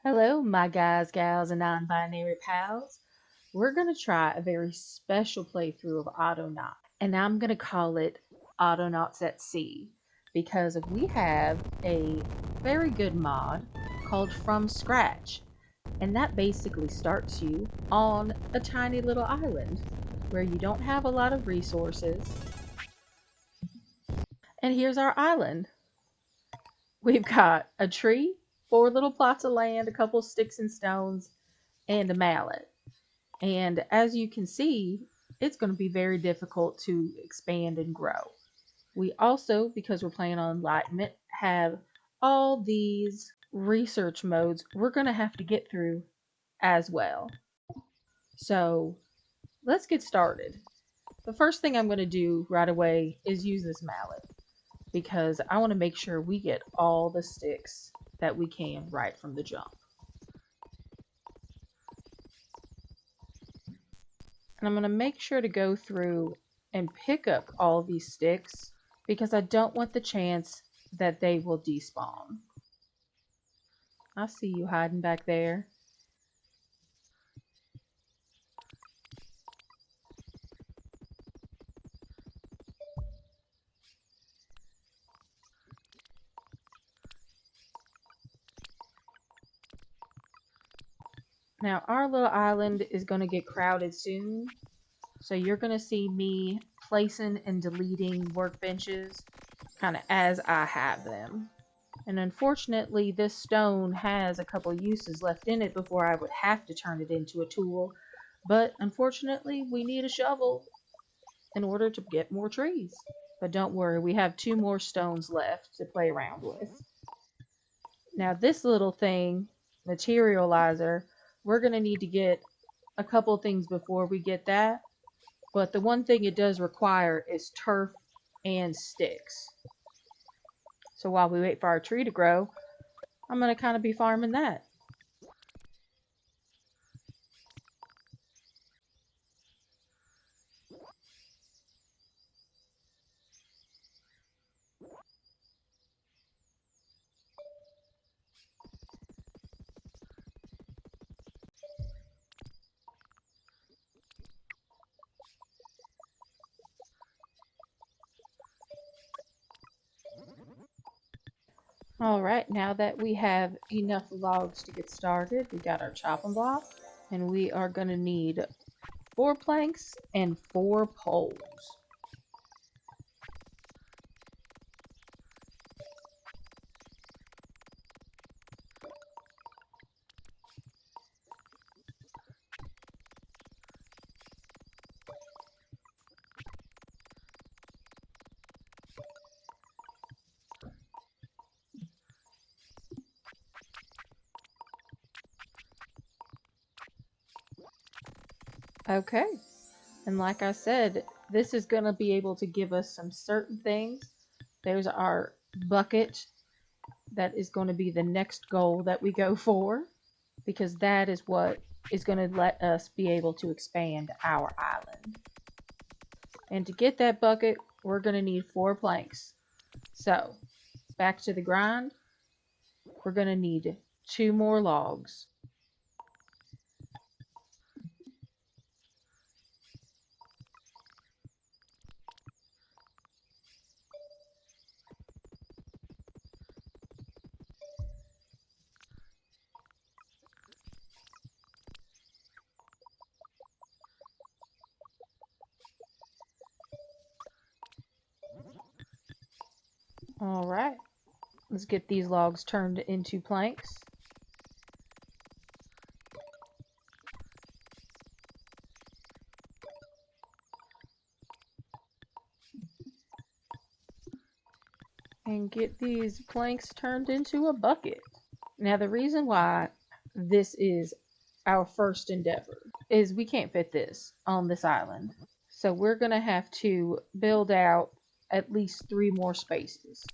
Hello, my guys, gals, and non binary pals. We're going to try a very special playthrough of Autonauts, and I'm going to call it Autonauts at Sea because we have a very good mod called From Scratch, and that basically starts you on a tiny little island where you don't have a lot of resources. And here's our island. We've got a tree, four little plots of land, a couple sticks and stones, and a mallet. And as you can see, it's going to be very difficult to expand and grow. We also, because we're playing on Enlightenment, have all these research modes we're going to have to get through as well. So let's get started. The first thing I'm going to do right away is use this mallet because I want to make sure we get all the sticks that we can right from the jump. And I'm going to make sure to go through and pick up all these sticks because I don't want the chance that they will despawn. I see you hiding back there. Now our little island is going to get crowded soon, so you're going to see me placing and deleting workbenches kind of as I have them. And unfortunately, this stone has a couple uses left in it before I would have to turn it into a tool. But unfortunately, we need a shovel in order to get more trees. But don't worry, we have two more stones left to play around with. Now this little thing, materializer, we're going to need to get a couple things before we get that. But the one thing it does require is turf and sticks. So while we wait for our tree to grow, I'm going to kind of be farming that. Alright, now that we have enough logs to get started, we got our chopping block, and we are going to need 4 planks and 4 poles. Okay, and like I said, this is going to be able to give us some certain things. There's our bucket. That is going to be the next goal that we go for, because that is what is going to let us be able to expand our island. And to get that bucket, we're going to need 4 planks. So, back to the grind. We're going to need 2 more logs. Alright, let's get these logs turned into planks. And get these planks turned into a bucket. Now the reason why this is our first endeavor is we can't fit this on this island. So we're going to have to build out at least 3 more spaces.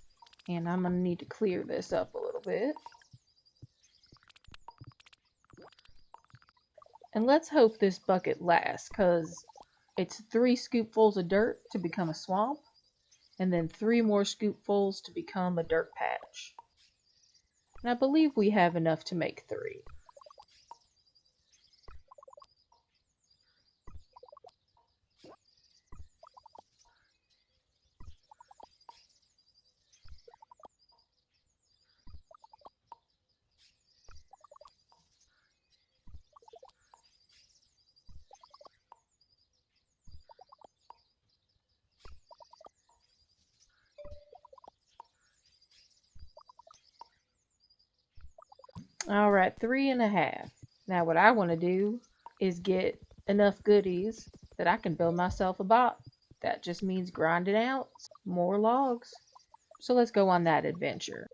And I'm going to need to clear this up a little bit. And let's hope this bucket lasts, because it's 3 scoopfuls of dirt to become a swamp, and then 3 more scoopfuls to become a dirt patch. And I believe we have enough to make 3. Alright, 3.5. Now what I want to do is get enough goodies that I can build myself a bot. That just means grinding out more logs. So let's go on that adventure.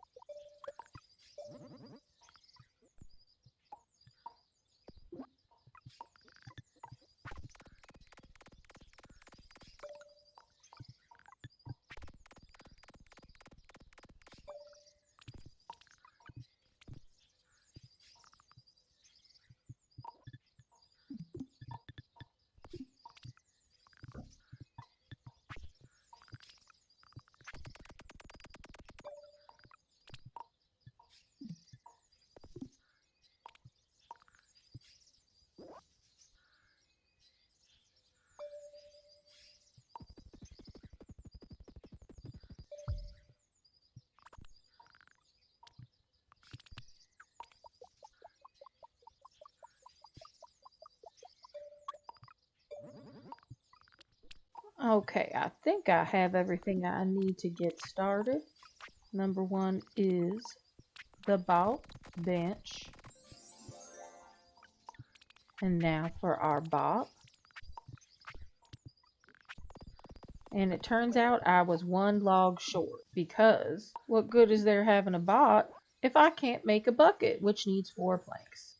Okay, I think I have everything I need to get started. Number 1 is the bot bench. And now for our bot. And it turns out I was 1 log short, because what good is there having a bot if I can't make a bucket, which needs 4 planks?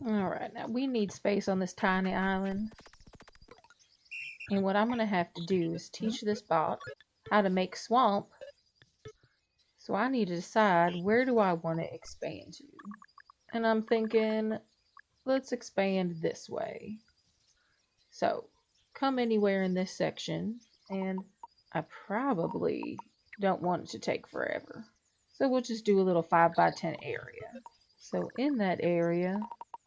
Alright, now we need space on this tiny island. And what I'm going to have to do is teach this bot how to make swamp. So I need to decide, where do I want to expand to? And I'm thinking, let's expand this way. So come anywhere in this section, and I probably don't want it to take forever. So we'll just do a little 5x10 area. So in that area,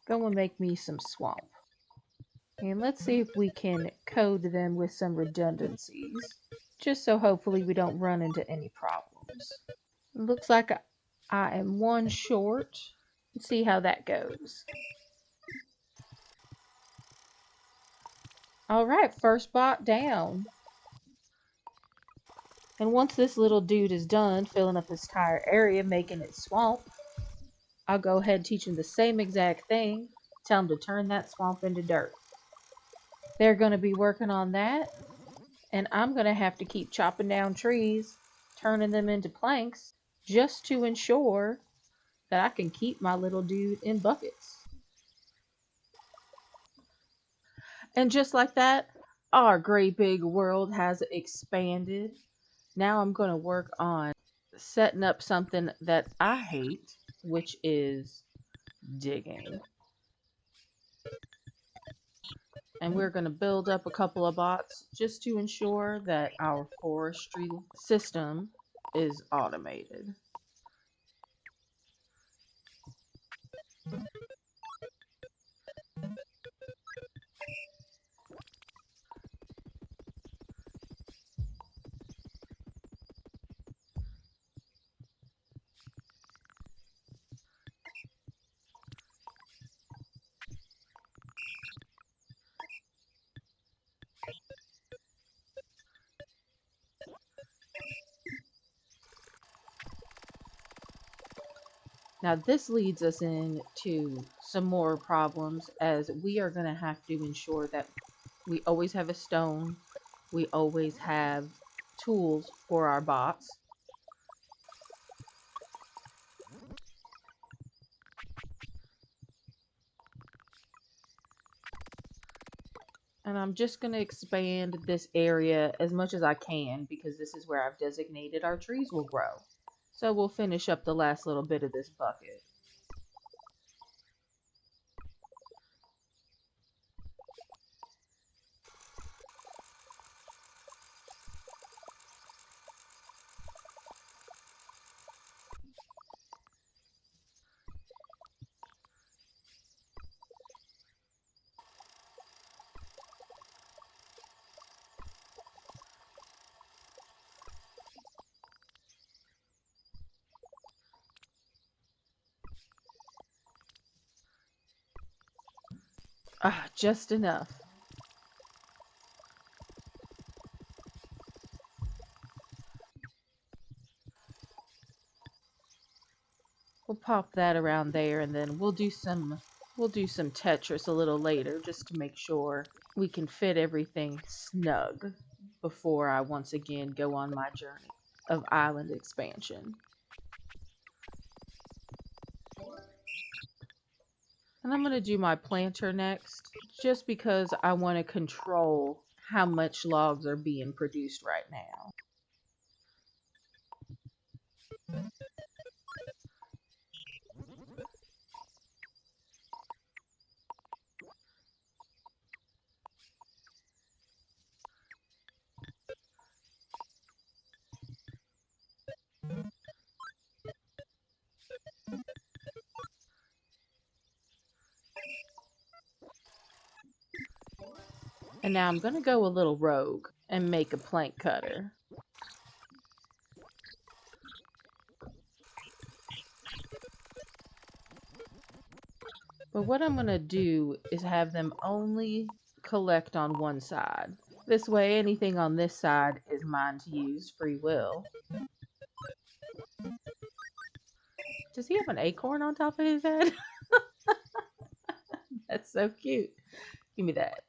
go and make me some swamp. And let's see if we can code them with some redundancies, just so hopefully we don't run into any problems. It looks like I am 1 short. Let's see how that goes. Alright, first bot down. And once this little dude is done filling up this entire area, making it swamp, I'll go ahead and teach him the same exact thing. Tell him to turn that swamp into dirt. They're going to be working on that. And I'm going to have to keep chopping down trees, turning them into planks, just to ensure that I can keep my little dude in buckets. And just like that, our great big world has expanded. Now I'm going to work on setting up something that I hate, which is digging. And we're going to build up a couple of bots just to ensure that our forestry system is automated. Now this leads us into some more problems, as we are going to have to ensure that we always have a stone, we always have tools for our bots. And I'm just going to expand this area as much as I can because this is where I've designated our trees will grow. So we'll finish up the last little bit of this bucket. Ah, just enough. We'll pop that around there and then we'll do some Tetris a little later just to make sure we can fit everything snug before I once again go on my journey of island expansion. And I'm going to do my planter next just because I want to control how much logs are being produced right now. And now I'm going to go a little rogue and make a plank cutter. But what I'm going to do is have them only collect on one side. This way, anything on this side is mine to use free will. Does he have an acorn on top of his head? That's so cute. Give me that.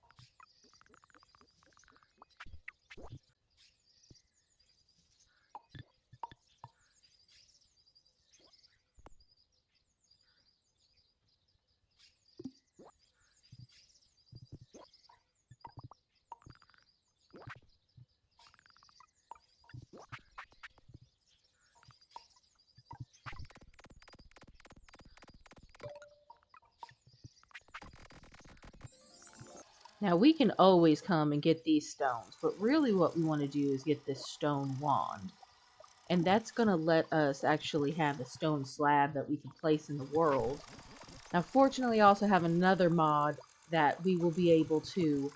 Now we can always come and get these stones, but really what we want to do is get this stone wand. And that's going to let us actually have a stone slab that we can place in the world. Now fortunately I also have another mod that we will be able to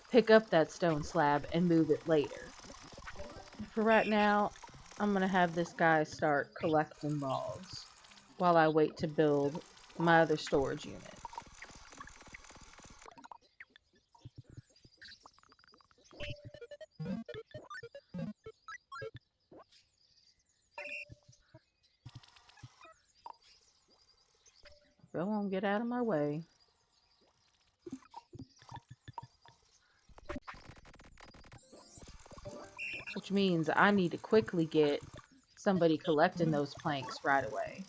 pick up that stone slab and move it later. For right now, I'm going to have this guy start collecting logs while I wait to build my other storage unit. Go on, get out of my way. Which means I need to quickly get somebody collecting those planks right away.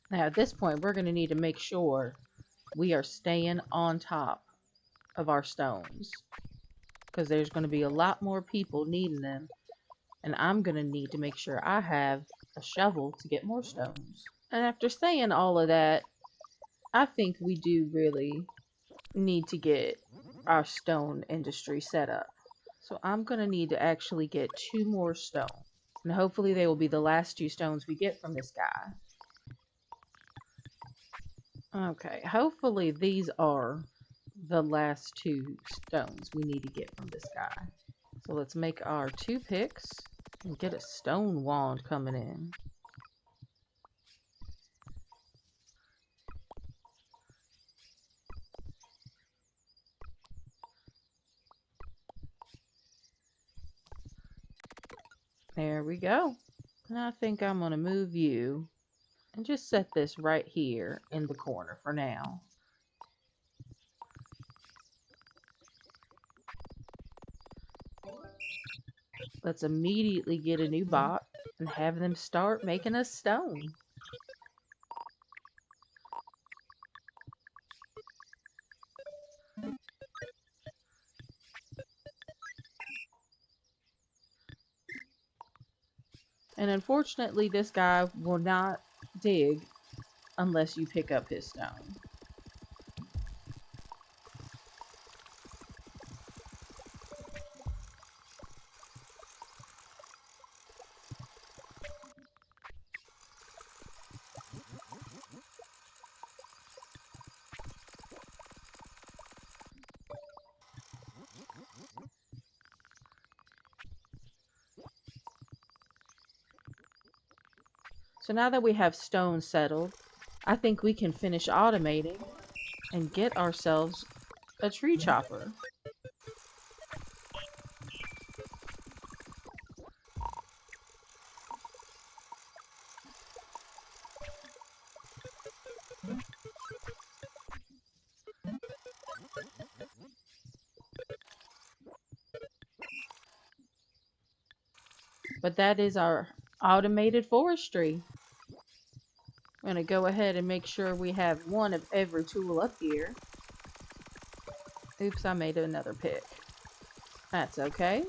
Now at this point, we're going to need to make sure we are staying on top of our stones. Because there's going to be a lot more people needing them. And I'm going to need to make sure I have a shovel to get more stones. And after saying all of that, I think we do really need to get our stone industry set up. So I'm going to need to actually get 2 more stone. And hopefully they will be the last 2 stones we get from this guy. Okay, hopefully these are the last 2 stones we need to get from this guy. So let's make our 2 picks and get a stone wand coming in. There we go. And I think I'm going to move you and just set this right here in the corner for now. Let's immediately get a new bot and have them start making us stone. And unfortunately, this guy will not dig unless you pick up his stone. So now that we have stone settled, I think we can finish automating and get ourselves a tree chopper. But that is our automated forestry. I'm going to go ahead and make sure we have one of every tool up here. Oops, I made another pick. That's okay.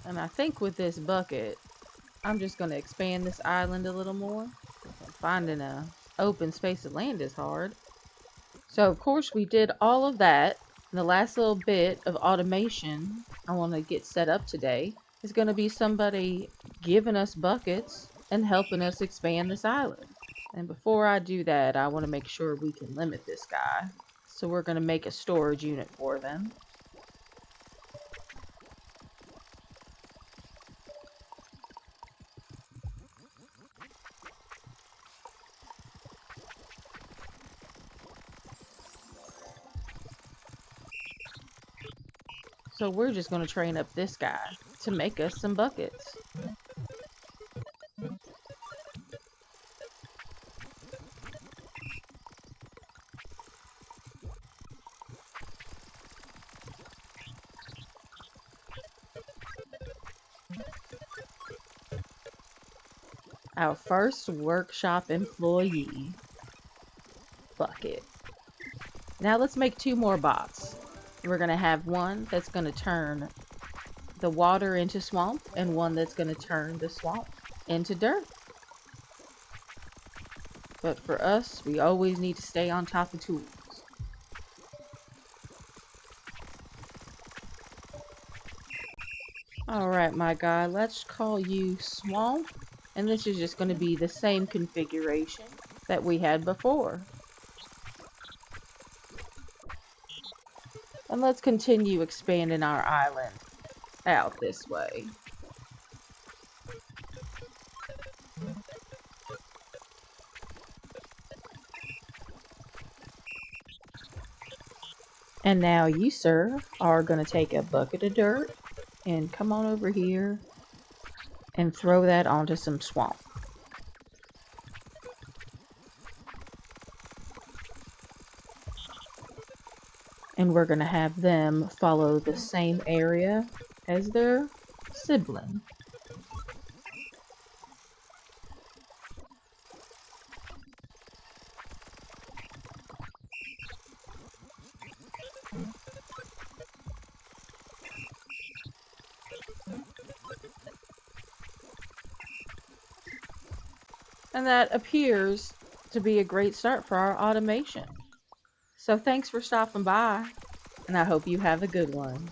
And I think with this bucket, I'm just going to expand this island a little more. Finding a open space of land is hard. So of course we did all of that. And the last little bit of automation I want to get set up today is going to be somebody giving us buckets and helping us expand this island. And before I do that, I want to make sure we can limit this guy. So we're going to make a storage unit for them. So we're just going to train up this guy to make us some buckets. Our first workshop employee. Bucket. Now let's make 2 more bots. We're going to have one that's going to turn the water into swamp and one that's going to turn the swamp into dirt. But for us, we always need to stay on top of tools. Alright, my guy, let's call you Swamp. And this is just going to be the same configuration that we had before. And let's continue expanding our island out this way. And now you, sir, are going to take a bucket of dirt and come on over here and throw that onto some swamp. And we're going to have them follow the same area as their sibling. And that appears to be a great start for our automation. So thanks for stopping by, and I hope you have a good one.